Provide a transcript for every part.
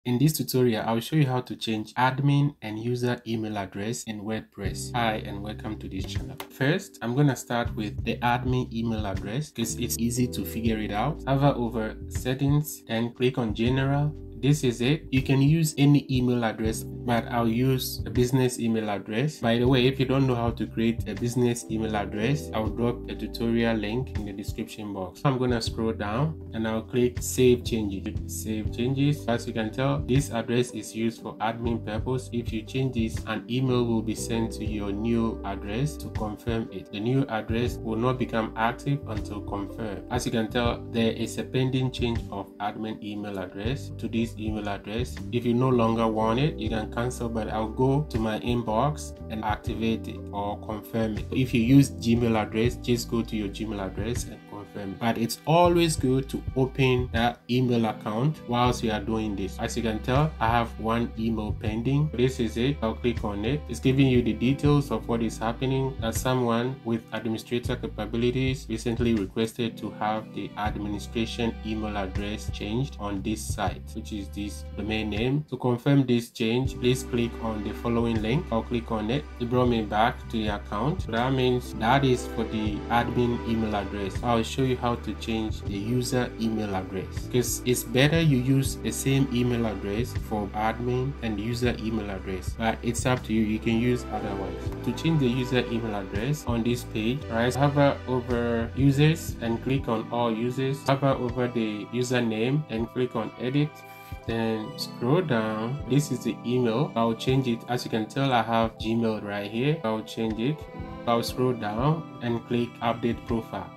In this tutorial, I'll show you how to change admin and user email address in WordPress. Hi and welcome to this channel. First, I'm going to start with the admin email address because it's easy to figure it out. Hover over settings, then click on general. This is it. You can use any email address, but I'll use a business email address. By the way, if you don't know how to create a business email address, I'll drop a tutorial link in the description box. I'm going to scroll down and I'll click save changes. Save changes. As you can tell, this address is used for admin purpose. If you change this, an email will be sent to your new address to confirm it. The new address will not become active until confirmed. As you can tell, there is a pending change of admin email address to this email address. If you no longer want it, you can cancel, but I'll go to my inbox and activate it or confirm it. If you use Gmail address, just go to your Gmail address and confirm it. But it's always good to open that email account whilst you are doing this. As you can tell, I have one email pending. This is it. I'll click on it. It's giving you the details of what is happening. That someone with administrator capabilities recently requested to have the administration email address changed on this site, which is this domain name. To confirm this change, please click on the following link. I'll click on it. It brought me back to the account. So that means that is for the admin email address. I'll show you how to change the user email address, because it's better you use the same email address for admin and user email address, but it's up to you. You can use otherwise. To change the user email address on this page, right, hover over users and click on all users. Hover over the username and click on edit. Then scroll down. This is the email. I'll change it. As you can tell, I have Gmail right here. I'll change it. I'll scroll down and click update profile.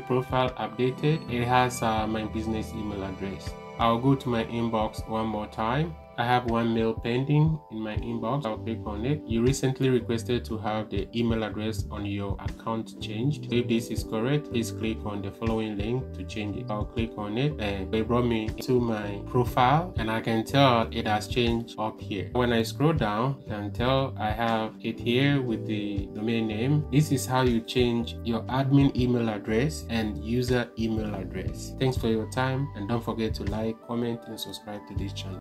Profile updated. It has my business email address. I'll go to my inbox one more time. I have one mail pending in my inbox. I'll click on it. You recently requested to have the email address on your account changed. If this is correct, please click on the following link to change it. I'll click on it and it brought me to my profile, and I can tell it has changed up here. When I scroll down, you can tell I have it here with the domain name. This is how you change your admin email address and user email address. Thanks for your time, and don't forget to like, comment, and subscribe to this channel.